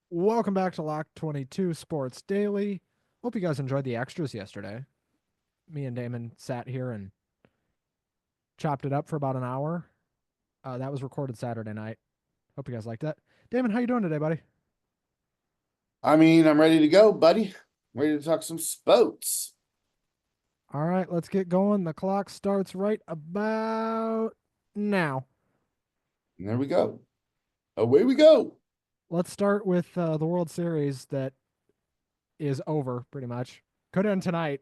Welcome back to Lock 22 Sports Daily. Hope you guys enjoyed the extras yesterday. Me and Damon sat here and chopped it up for about an hour. That was recorded Saturday night. Hope you guys liked that. Damon, how you doing today, buddy? I'm ready to go, buddy. Ready to talk some sports. All right, let's get going. The clock starts right about now. And there we go. Away we go. Let's start with the World Series that is over pretty much. Could end tonight.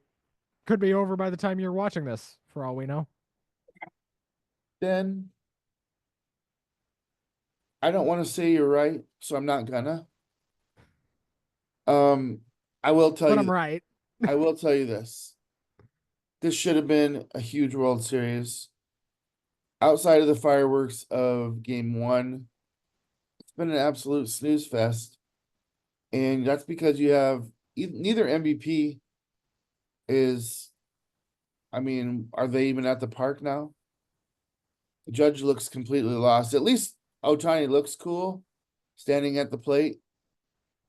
Could be over by the time you're watching this, for all we know. Then I don't want to say you're right, so I'm not gonna. Um, I will tell But you, I'm right. I will tell you this. This should have been a huge World Series. Outside of the fireworks of game one, it's been an absolute snooze fest. And that's because you have neither MVP is, are they even at the park now? The Judge looks completely lost. At least Otani looks cool, standing at the plate.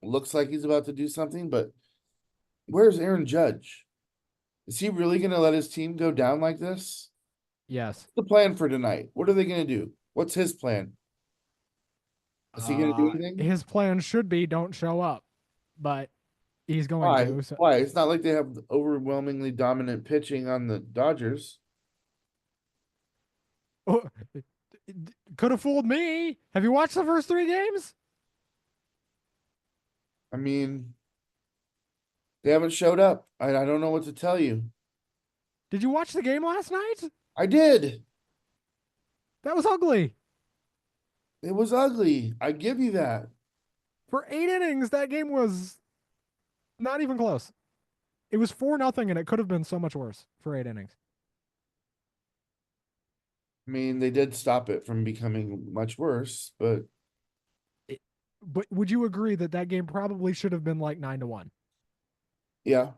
Looks like he's about to do something, but where's Aaron Judge? Is he really going to let his team go down like this? Yes. What's the plan for tonight? What are they going to do? What's his plan? Is he going to do anything? His plan should be don't show up, but he's going Why? to. So, Why? It's not like they have overwhelmingly dominant pitching on the Dodgers. oh, could have fooled me. Have you watched the first three games? I mean, they haven't showed up. I don't know what to tell you. Did you watch the game last night? I did. That was ugly. It was ugly. I give you that. For 8 innings, that game was not even close. It was 4-0, and it could have been so much worse for 8 innings. I mean, they did stop it from becoming much worse, but But would you agree that that game probably should have been like 9-1? yeah.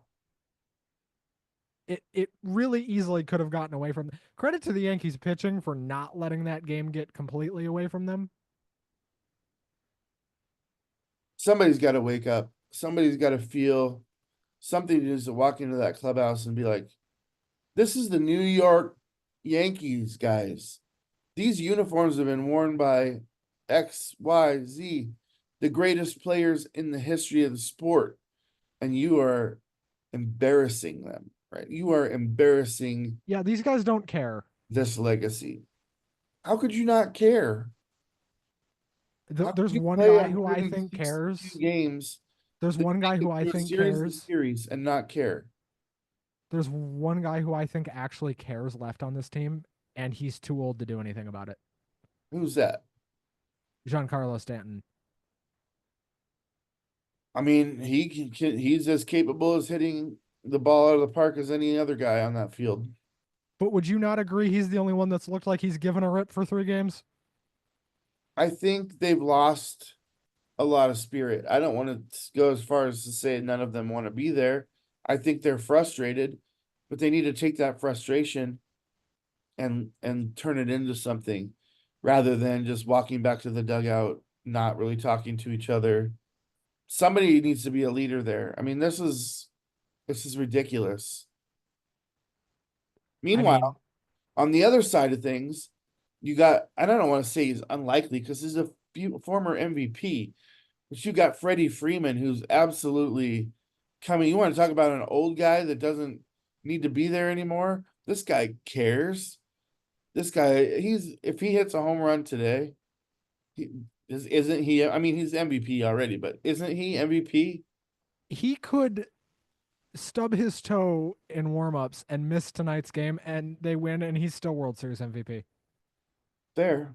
It really easily could have gotten away from. Credit to the Yankees pitching for not letting that game get completely away from them. Somebody's got to wake up. Somebody's got to feel something needs to walk into that clubhouse and be like, this is the New York Yankees, guys. These uniforms have been worn by X, Y, Z, the greatest players in the history of the sport. And you are embarrassing them, right? You are embarrassing Yeah, these guys don't care. this legacy. How could you not care? How could There's you one play guy who I think 162 cares. games There's that one guy make who it I through a think series to cares. series and not care? There's one guy who I think actually cares left on this team, and he's too old to do anything about it. Who's that? Giancarlo Stanton. I mean, he's as capable as hitting the ball out of the park as any other guy on that field. But would you not agree he's the only one that's looked like he's given a rip for 3 games? I think they've lost a lot of spirit. I don't want to go as far as to say none of them want to be there. I think they're frustrated, but they need to take that frustration and turn it into something rather than just walking back to the dugout, not really talking to each other. Somebody needs to be a leader there. I mean, this is ridiculous. I mean, Meanwhile, on the other side of things, you got, I don't want to say he's unlikely because he's a former MVP, but you got Freddie Freeman, who's absolutely coming. You want to talk about an old guy that doesn't need to be there anymore? This guy cares. This guy, if he hits a home run today, isn't he? I mean, he's MVP already, but isn't he MVP? he could stub his toe in warmups and miss tonight's game, and they win, and he's still World Series MVP. There.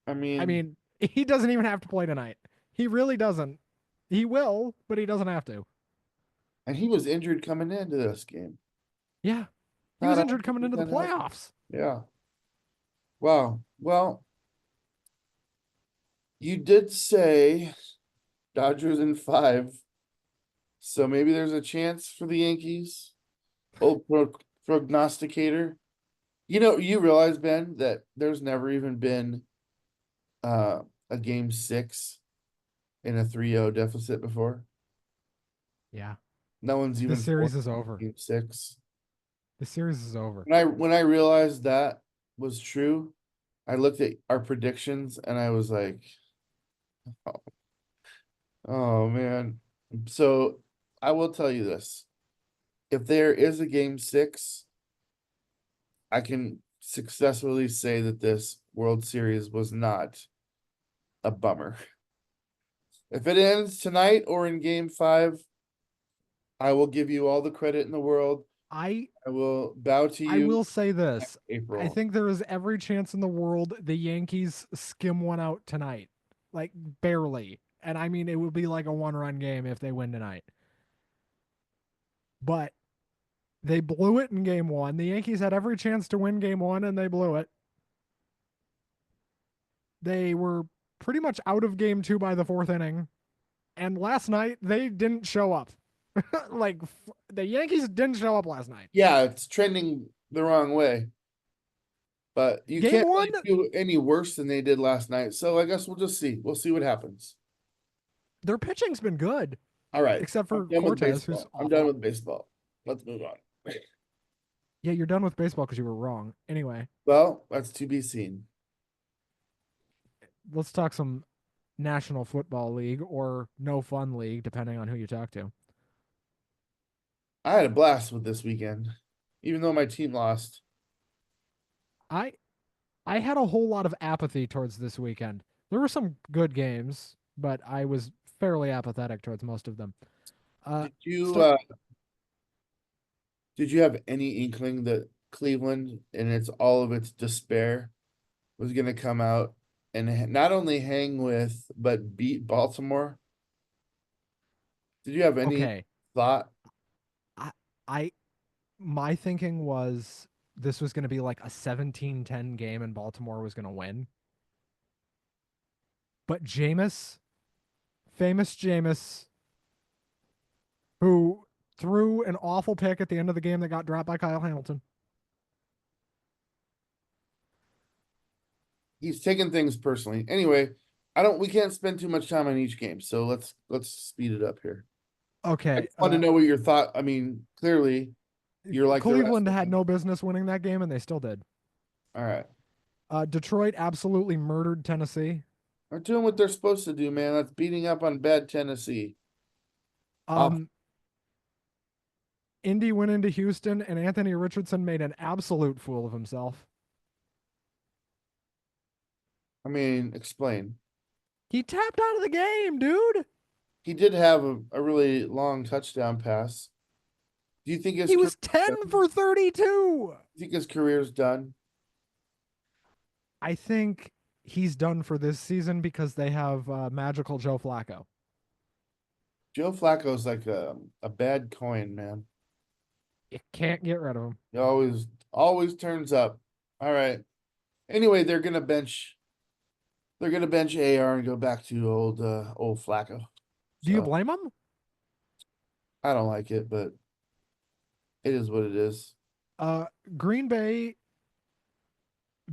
I I mean, mean, he doesn't even have to play tonight. He really doesn't. He will, but he doesn't have to. and he was injured coming into this game. Yeah. He Not was injured coming into the 100% healthy. playoffs. Yeah. Wow. Well, you did say Dodgers in 5, so maybe there's a chance for the Yankees. Old prognosticator. You realize, Ben, that there's never even been a game 6 in a 3-0 deficit before. Yeah. No one's This even series scored is over. game six. The series is over. When I realized that was true, I looked at our predictions and I was like, oh, oh man. So I will tell you this. If there is a game six, I can successfully say that this World Series was not a bummer. If it ends tonight or in game five, I will give you all the credit in the world. I I will bow to I you will say next this. I April. think there is every chance in the world the Yankees skim one out tonight. Like barely. And I mean it would be like a one-run game if they win tonight. But they blew it in game 1. The Yankees had every chance to win game 1 and they blew it. They were pretty much out of game 2 by the 4th inning. And last night they didn't show up. Like the Yankees didn't show up last night. Yeah, it's trending the wrong way, but you Game can't 1, really do any worse than they did last night. So I guess we'll just see. We'll see what happens. their pitching's been good, All right. except I'm for done with Cortez, who's baseball. I'm done awful. with baseball. Let's move on. Yeah, you're done with baseball because you were wrong. Anyway, Well, that's to be seen. let's talk some National Football League or No Fun League, depending on who you talk to. I had a blast with this weekend, even though my team lost. I I had a whole lot of apathy towards this weekend. There were some good games, but I was fairly apathetic towards most of them. Uh, Did you start uh did you have any inkling that Cleveland and its all of its despair was going to come out and not only hang with but beat Baltimore? Did you have any okay. thought? I I my thinking was this was going to be like a 17-10 game and Baltimore was going to win. But Jameis, famous Jameis, who threw an awful pick at the end of the game that got dropped by Kyle Hamilton. He's taking things personally. Anyway, I don't we can't spend too much time on each game, so let's speed it up here. I Okay, just want to know what your thought. I mean, clearly you're like the rest Cleveland of had them. no business winning that game, and they still did. All right. Detroit absolutely murdered Tennessee. They're doing what they're supposed to do, man. That's beating up on bad Tennessee. Off. Um, Indy went into Houston, and Anthony Richardson made an absolute fool of himself. I mean, explain. He tapped out of the game, dude. He did have a really long touchdown pass. Do you think his He career was 10 for 32. career's done? I think he's done for this season because they have magical Joe Flacco. Joe Flacco's like a bad coin, man. You can't get rid of him. He always turns up. All right. Anyway, they're gonna bench AR and go back to old Flacco. Do you So blame him? I don't like it, but it is what it is. Uh, Green Bay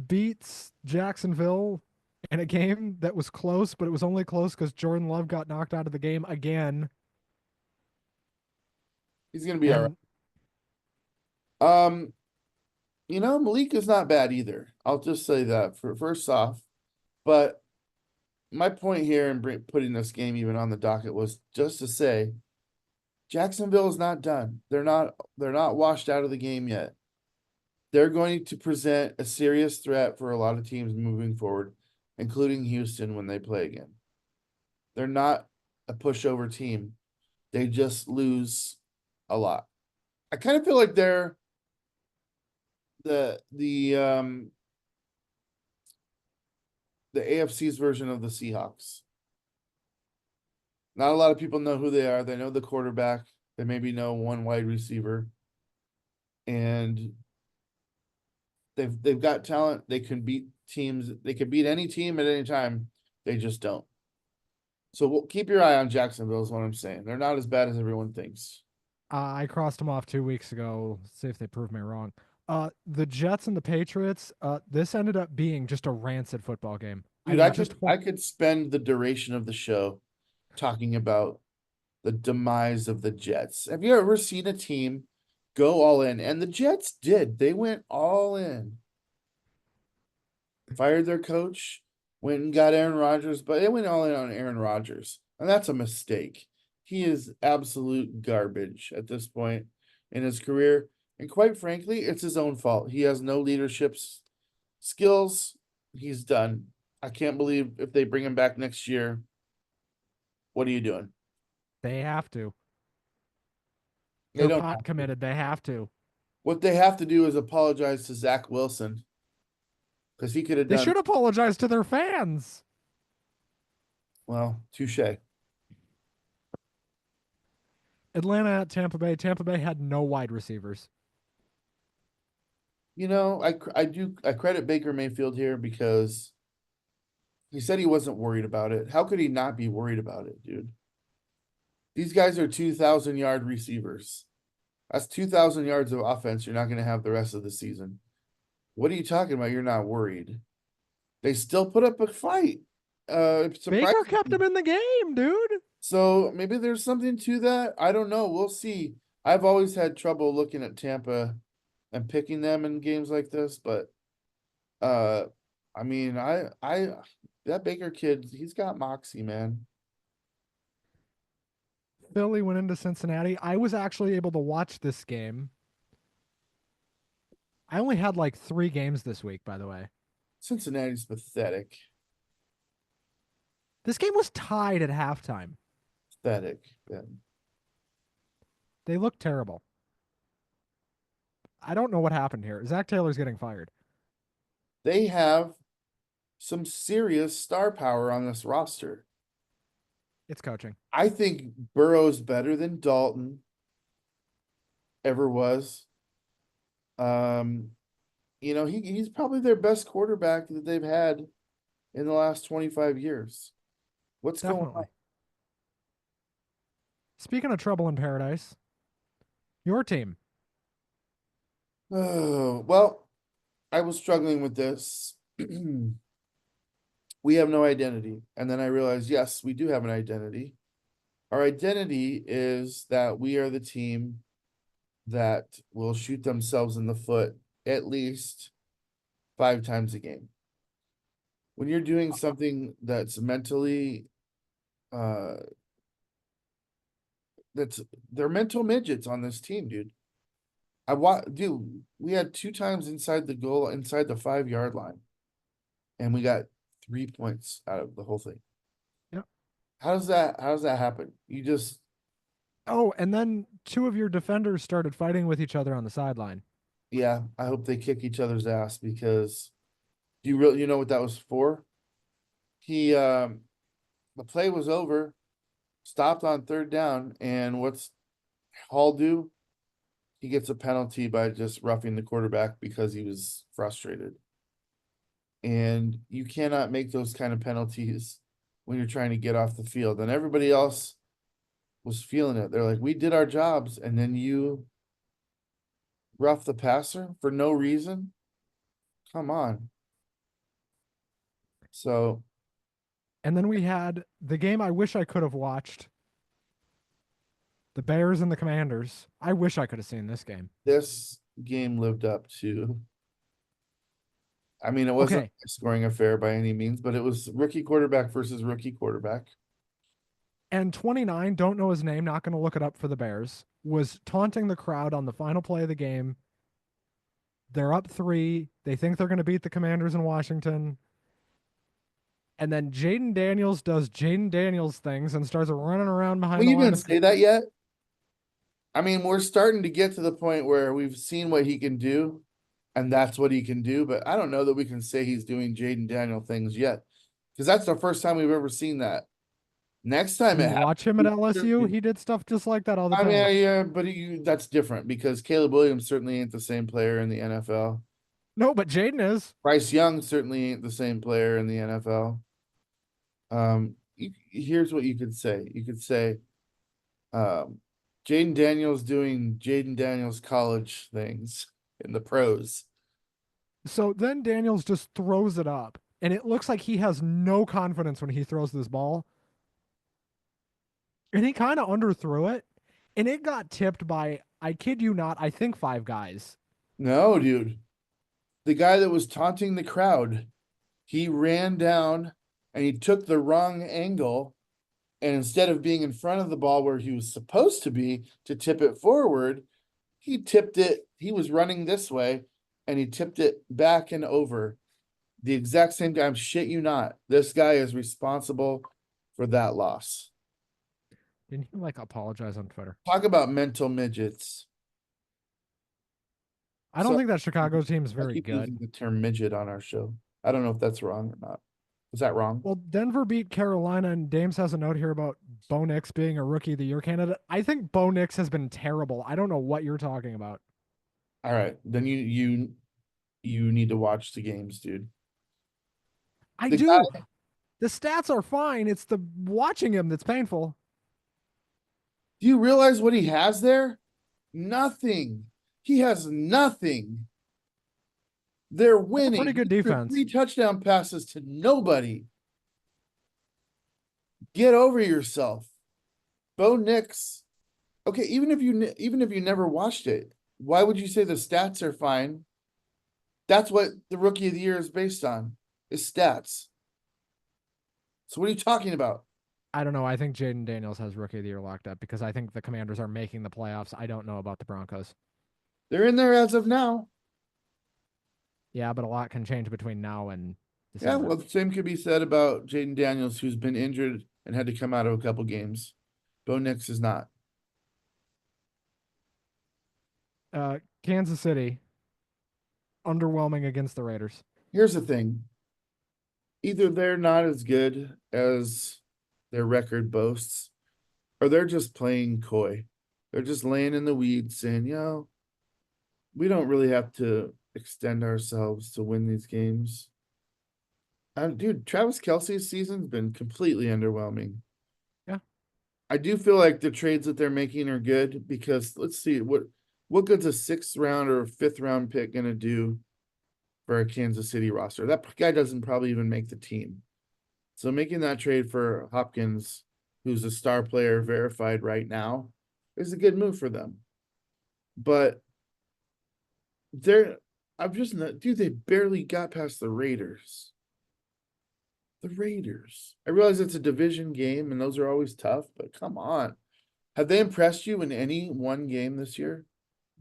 beats Jacksonville in a game that was close, but it was only close because Jordan Love got knocked out of the game again. He's gonna be all And right. Malik is not bad either. I'll just say that for first off. But my point here in putting this game even on the docket was just to say Jacksonville is not done. They're not washed out of the game yet. They're going to present a serious threat for a lot of teams moving forward, including Houston when they play again. They're not a pushover team. They just lose a lot. I kind of feel like they're the AFC's version of the Seahawks. Not a lot of people know who they are. They know the quarterback. They maybe know one wide receiver. And they've got talent. They can beat teams. They can beat any team at any time. They just don't. So keep your eye on Jacksonville is what I'm saying. They're not as bad as everyone thinks. I crossed them off 2 weeks ago. See if they prove me wrong. The Jets and the Patriots. This ended up being just a rancid football game. I Dude, mean, just I could spend the duration of the show talking about the demise of the Jets. Have you ever seen a team go all in? And the Jets did. They went all in. Fired their coach, went and got Aaron Rodgers, but they went all in on Aaron Rodgers. And that's a mistake. He is absolute garbage at this point in his career. And quite frankly, it's his own fault. He has no leadership skills. He's done. I can't believe if they bring him back next year. What are you doing? They have to. They They're don't pot have to. committed. They have to. What they have to do is apologize to Zach Wilson because he could have They done should apologize to their fans. well. Touche. Atlanta at Tampa Bay. Tampa Bay had no wide receivers. I credit Baker Mayfield here because he said he wasn't worried about it. How could he not be worried about it, dude? These guys are 2,000-yard receivers. That's 2,000 yards of offense you're not going to have the rest of the season. What are you talking about? You're not worried. They still put up a fight. Baker kept Surprisingly. him in the game, dude. So maybe there's something to that. I don't know. We'll see. I've always had trouble looking at Tampa and picking them in games like this, but uh I mean, I that Baker kid, he's got moxie, man. Philly went into Cincinnati. I was actually able to watch this game. I only had like 3 games this week, by the way. Cincinnati's pathetic. This game was tied at halftime. Pathetic. Man. They looked terrible. I don't know what happened here. Zach Taylor's getting fired. They have some serious star power on this roster. It's coaching. I think Burrow's better than Dalton ever was. He's probably their best quarterback that they've had in the last 25 years. What's going on? Definitely. Speaking of trouble in paradise, your team. Oh, well, I was struggling with this. We have no identity. And then I realized, yes, we do have an identity. Our identity is that we are the team that will shoot themselves in the foot at least 5 times a game. When you're doing something that's mentally they're mental midgets on this team, dude. We had 2 times inside the goal, inside the 5-yard line, and we got 3 points out of the whole thing. Yep. How does that happen? You just Oh, and then 2 of your defenders started fighting with each other on the sideline. yeah, I hope they kick each other's ass because you know what that was for? The play was over, stopped on 3rd down, and what's Hall do? He gets a penalty by just roughing the quarterback because he was frustrated. And you cannot make those kind of penalties when you're trying to get off the field. And everybody else was feeling it. They're like, we did our jobs, and then you rough the passer for no reason. Come on. So And then we had the game I wish I could have watched. The Bears and the Commanders. I wish I could have seen this game. this game lived up to, I mean, it wasn't Okay. a scoring affair by any means, but it was rookie quarterback versus rookie quarterback. And 29, don't know his name, not going to look it up for the Bears, was taunting the crowd on the final play of the game. They're up 3. They think they're going to beat the Commanders in Washington. And then Jaden Daniels does Jaden Daniels things and starts running around behind Well, the you line didn't of say that yet. I mean, we're starting to get to the point where we've seen what he can do, and that's what he can do. But I don't know that we can say he's doing Jaden Daniel things yet, because that's the first time we've ever seen that. Next time it You watch him at LSU, happens, he did stuff just like that all the I mean, time. yeah, but that's different because Caleb Williams certainly ain't the same player in the NFL. No, but Jaden is. Bryce Young certainly ain't the same player in the NFL. Here's what you could say. You could say, um, Jaden Daniels doing Jaden Daniels college things in the pros. So then Daniels just throws it up. And it looks like he has no confidence when he throws this ball. and he kind of underthrew it, and it got tipped by, I kid you not, I think 5 guys. No, dude. The guy that was taunting the crowd, he ran down and he took the wrong angle. And instead of being in front of the ball where he was supposed to be to tip it forward, he tipped it. He was running this way and he tipped it back and over. The exact same guy. I'm shit you not. This guy is responsible for that loss. Didn't he like apologize on Twitter? Talk about mental midgets. I don't So think that Chicago team is I very keep using good. the term midget on our show. I don't know if that's wrong or not. Is that wrong? Well, Denver beat Carolina, and Dames has a note here about Bo Nix being a rookie of the year candidate. I think Bo Nix has been terrible. I don't know what you're talking about. All right, then you need to watch the games, dude. I The guy, do. The stats are fine. It's the watching him that's painful. do you realize what he has there? Nothing. He has nothing. They're A pretty winning. good He threw defense. 3 touchdown passes to nobody. Get over yourself. Bo Nix. Okay, even if you never watched it, why would you say the stats are fine? That's what the rookie of the year is based on, is stats. So what are you talking about? I don't know. I think Jaden Daniels has rookie of the year locked up because I think the Commanders are making the playoffs. I don't know about the Broncos. They're in there as of now. Yeah, but a lot can change between now and Yeah, December. well, the same could be said about Jaden Daniels, who's been injured and had to come out of a couple games. Bo Nix is not. Kansas City underwhelming against the Raiders. Here's the thing. Either they're not as good as their record boasts, or they're just playing coy. They're just laying in the weeds saying, we don't really have to extend ourselves to win these games. Dude, Travis Kelce's season's been completely underwhelming. Yeah, I do feel like the trades that they're making are good because let's see what good's a 6th round or 5th round pick gonna do for a Kansas City roster? That guy doesn't probably even make the team. So making that trade for Hopkins, who's a star player verified right now, is a good move for them. But they're I'm just not, dude, they barely got past the Raiders. The Raiders. I realize it's a division game and those are always tough, but come on. Have they impressed you in any one game this year?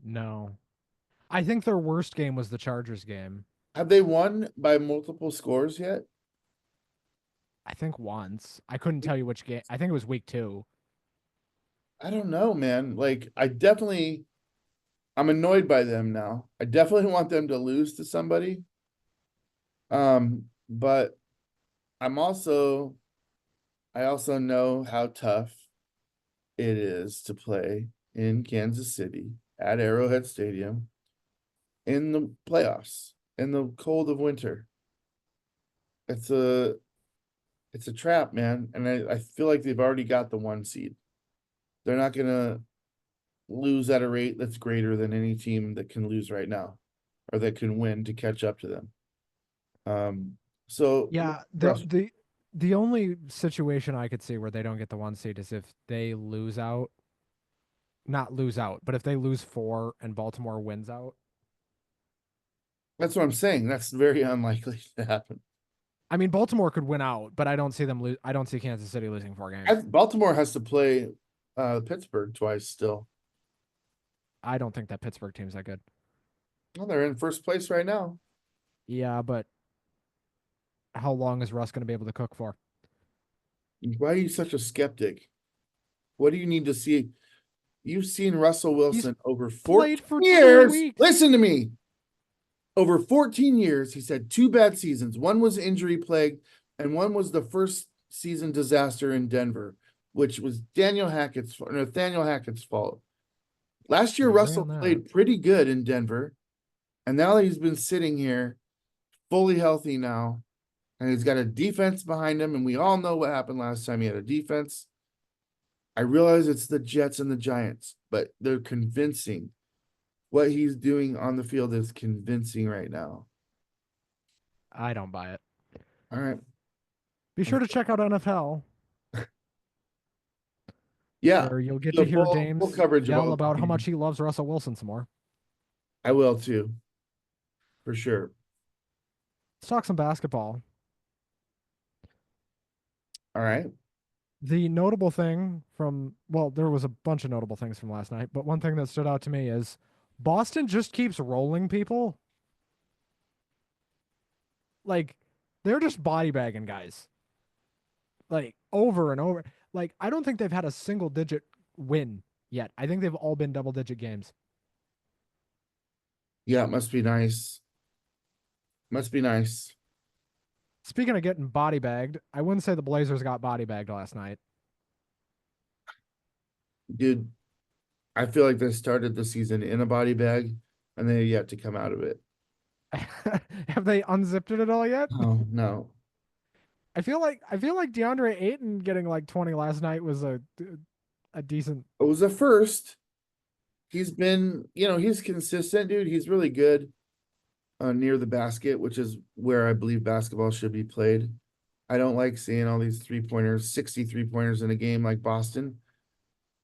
no. I think their worst game was the Chargers game. Have they won by multiple scores yet? I think once. I couldn't tell you which game. I think it was week 2. I don't know, man. Like, I'm annoyed by them now. I definitely want them to lose to somebody. But I also know how tough it is to play in Kansas City at Arrowhead Stadium in the playoffs in the cold of winter. It's a it's a trap, man. And I feel like they've already got the 1 seed. They're not gonna lose at a rate that's greater than any team that can lose right now or that can win to catch up to them. So Yeah, the only situation I could see where they don't get the 1 seed is if they lose out, not lose out, but if they lose 4 and Baltimore wins out. that's what I'm saying. That's very unlikely to happen. I mean, Baltimore could win out, but I don't see them lose. I don't see Kansas City losing 4 games. Baltimore has to play Pittsburgh twice still. I don't think that Pittsburgh team's that good. Well, they're in first place right now. Yeah, but how long is Russ going to be able to cook for? Why are you such a skeptic? What do you need to see? You've seen Russell He's Wilson over played 14 for 2 years. weeks. Listen to me. Over 14 years, he's had 2 bad seasons. One was injury plague, and one was the first season disaster in Denver, which was Nathaniel Hackett's fault. Last year, We agree Russell on that. played pretty good in Denver, and now that he's been sitting here fully healthy now, and he's got a defense behind him, and we all know what happened last time he had a defense. I realize it's the Jets and the Giants, but they're convincing. What he's doing on the field is convincing right now. I don't buy it. All right. Be sure to check out NFL. Yeah, where you'll get to the hear full James coverage of yell all the about how much games. he loves Russell Wilson some more. I will too, for sure. Let's talk some basketball. All right. The notable thing from, well, there was a bunch of notable things from last night, but one thing that stood out to me is Boston just keeps rolling people. Like, they're just body bagging guys, like, over and over. Like, I don't think they've had a single digit win yet. I think they've all been double digit games. Yeah, it must be nice. Must be nice. Speaking of getting body bagged, I wouldn't say the Blazers got body bagged last night. Dude, I feel like they started the season in a body bag and they yet to come out of it. Have they unzipped it at all yet? Oh, no. I feel like DeAndre Ayton getting like 20 last night was a decent. It was a first. He's been, he's consistent, dude. He's really good near the basket, which is where I believe basketball should be played. I don't like seeing all these 3-pointers, 63 pointers in a game like Boston.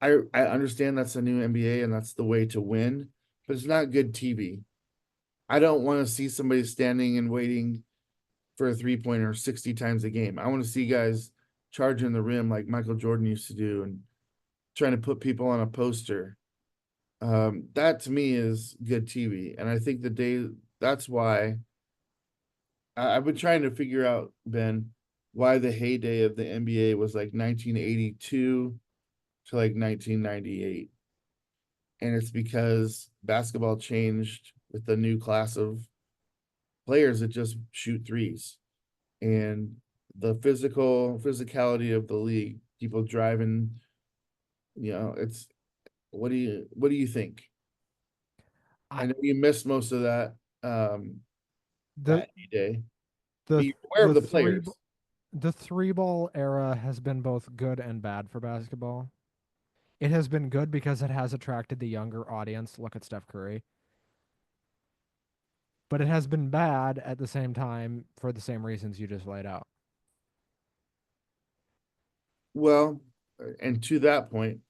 I understand that's a new NBA and that's the way to win, but it's not good TV. I don't want to see somebody standing and waiting for a 3-pointer 60 times a game. I want to see guys charging the rim like Michael Jordan used to do and trying to put people on a poster. That to me is good TV. And I think that's why I've been trying to figure out, Ben, why the heyday of the NBA was like 1982 to like 1998. And it's because basketball changed with the new class of players that just shoot threes. And the physicality of the league, people driving, it's what do you think? I I know you missed most of the that day, but the you're aware of the the three players. the three ball era has been both good and bad for basketball. It has been good because it has attracted the younger audience. Look at Steph Curry. But it has been bad at the same time for the same reasons you just laid out. Well, and to that point,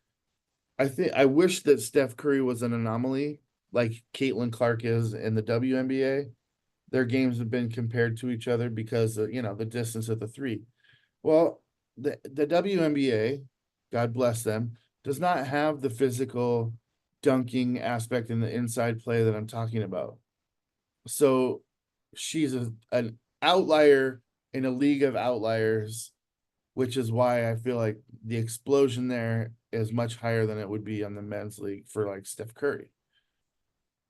I wish that Steph Curry was an anomaly like Caitlin Clark is in the WNBA. Their games have been compared to each other because of, the distance of the three. Well, the WNBA, God bless them, does not have the physical dunking aspect in the inside play that I'm talking about. So she's an outlier in a league of outliers, which is why I feel like the explosion there is much higher than it would be on the men's league for like Steph Curry.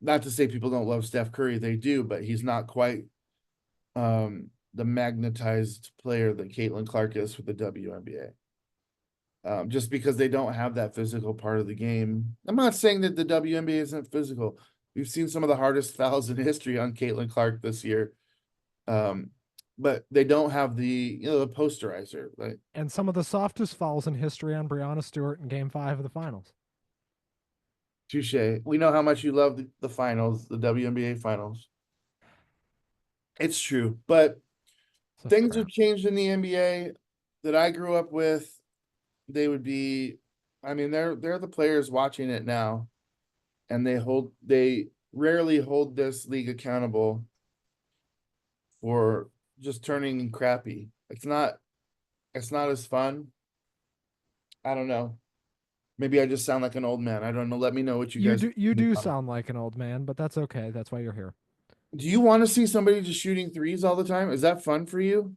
Not to say people don't love Steph Curry, they do, but he's not quite the magnetized player that Caitlin Clark is for the WNBA. Just because they don't have that physical part of the game. I'm not saying that the WNBA isn't physical. We've seen some of the hardest fouls in history on Caitlin Clark this year. Um, but they don't have the posterizer. Like, And some of the softest fouls in history on Breonna Stewart in game 5 of the finals. touche. We know how much you love the finals, the WNBA finals. It's true, but So things true. have changed in the NBA that I grew up with. They would be, I mean, they're the players watching it now, and they rarely hold this league accountable for just turning crappy. It's not as fun. I don't know. Maybe I just sound like an old man. I don't know. Let me know what you You guys do think you in the do comments. sound like an old man, but that's okay. That's why you're here. Do you want to see somebody just shooting threes all the time? Is that fun for you?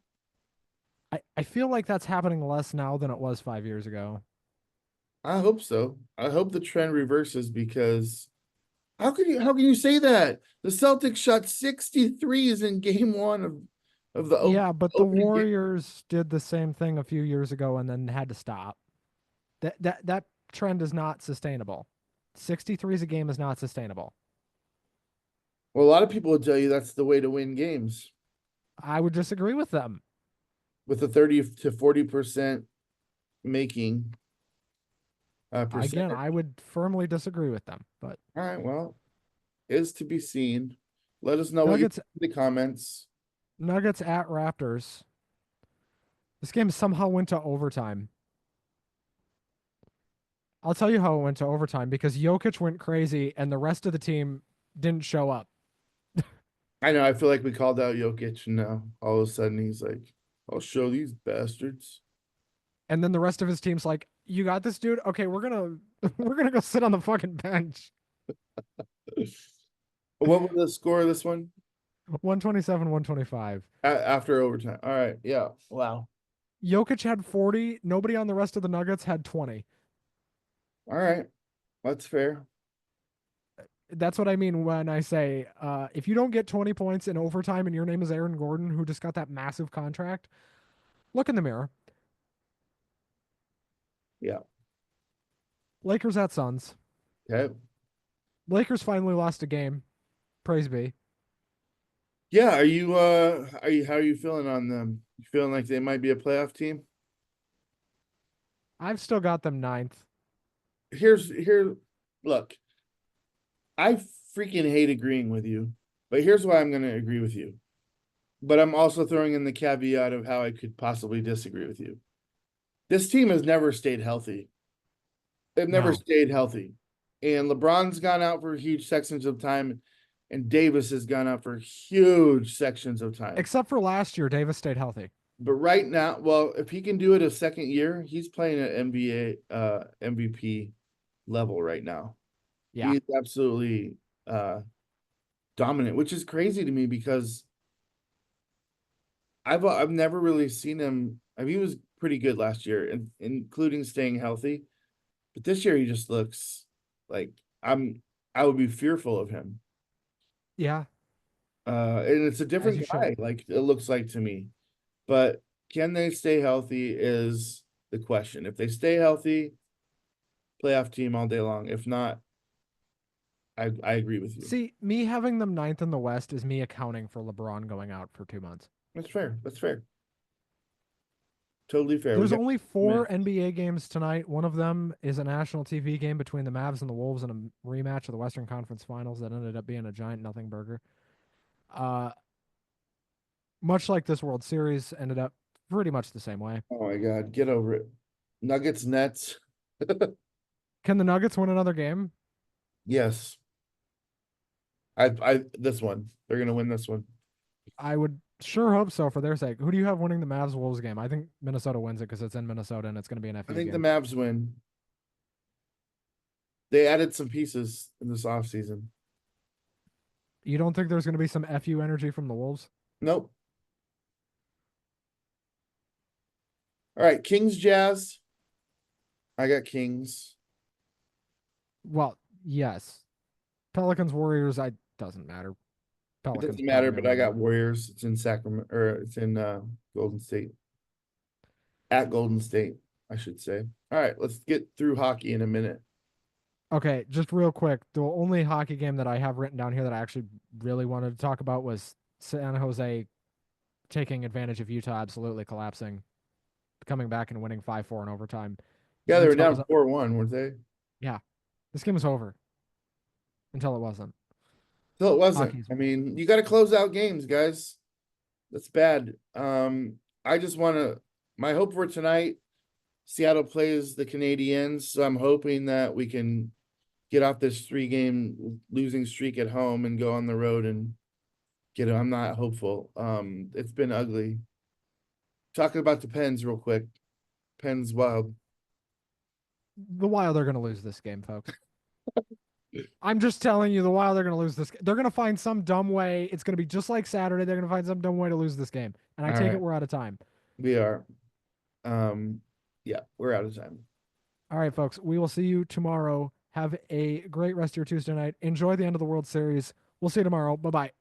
I feel like that's happening less now than it was 5 years ago. I hope so. I hope the trend reverses because how can you say that? The Celtics shot 63s in game one of the Yeah, but the opening game. Warriors did the same thing a few years ago and then had to stop. That trend is not sustainable. 63s a game is not sustainable. Well, a lot of people would tell you that's the way to win games I would disagree with them. with a 30 to 40% making Again, percentage. I would firmly disagree with them. But All right, well, is to be seen. Let us know what you Nuggets think in the comments. Nuggets at Raptors. This game somehow went to overtime. I'll tell you how it went to overtime because Jokic went crazy and the rest of the team didn't show up. I know. I feel like we called out Jokic, and now all of a sudden he's like, "I'll show these bastards." And then the rest of his team's like, "You got this, dude. Okay, we're gonna we're gonna go sit on the fucking bench." What was the score of this one? 127, 125. After overtime. All right. Yeah. Wow. Jokic had 40. Nobody on the rest of the Nuggets had 20. All right. That's fair. That's what I mean when I say if you don't get 20 points in overtime and your name is Aaron Gordon, who just got that massive contract, look in the mirror. Yeah. Lakers at Suns. Okay. Lakers finally lost a game. Praise be. Yeah. How are you feeling on them? You feeling like they might be a playoff team? I've still got them ninth. Here, look, I freaking hate agreeing with you, but here's why I'm gonna agree with you. But I'm also throwing in the caveat of how I could possibly disagree with you. This team has never stayed healthy. They've never No. stayed healthy. And LeBron's gone out for huge sections of time, and Davis has gone out for huge sections of time. Except for last year, Davis stayed healthy. But right now, well, if he can do it a second year, he's playing at NBA MVP level right now. Yeah. He's absolutely uh dominant, which is crazy to me because I've never really seen him. I mean, he was pretty good last year, including staying healthy. But this year he just looks like I would be fearful of him. Yeah. And it's a As different you should. guy, like it looks like to me. But can they stay healthy is the question. If they stay healthy, playoff team all day long. If not, I agree with you. See, me having them ninth in the West is me accounting for LeBron going out for 2 months. That's fair. That's fair. Totally fair. We There's got only man. 4 NBA games tonight. One of them is a national TV game between the Mavs and the Wolves in a rematch of the Western Conference Finals that ended up being a giant nothing burger. Uh, much like this World Series ended up pretty much the same way. Oh my God, get over it. Nuggets, Nets. Can the Nuggets win another game? Yes. This one. They're gonna win this one. I would sure hope so for their sake. Who do you have winning the Mavs Wolves game? I think Minnesota wins it because it's in Minnesota and it's going to be an I FU think the game. Mavs win. They added some pieces in this offseason. You don't think there's going to be some FU energy from the Wolves? Nope. All right, Kings Jazz. I got Kings. Well, yes. Pelicans Warriors, I doesn't matter. It Pelicans doesn't probably matter, going but to I win got though. Warriors. It's in Sacramento or it's in Golden State. At Golden State, I should say. All right, let's get through hockey in a minute. Okay, just real quick. The only hockey game that I have written down here that I actually really wanted to talk about was San Jose taking advantage of Utah absolutely collapsing, coming back and winning 5-4 in overtime. Yeah, they were Utah down was, 4-1, weren't they? yeah, this game was over until it wasn't. No, it wasn't. Hockey's I mean, you got to close out games, guys. That's bad. I just want to. My hope for tonight. Seattle plays the Canadiens, so I'm hoping that we can get off this 3-game losing streak at home and go on the road and get it. I'm not hopeful. It's been ugly. Talking about the Pens real quick. Pens wild. the Wild are going to lose this game, folks. I'm just telling you, the Wild are going to lose this. They're going to find some dumb way. It's going to be just like Saturday. They're going to find some dumb way to lose this game. And I All take it right, we're out of time. we are. Yeah, we're out of time. All right, folks. We will see you tomorrow. Have a great rest of your Tuesday night. Enjoy the end of the World Series. We'll see you tomorrow. Bye bye.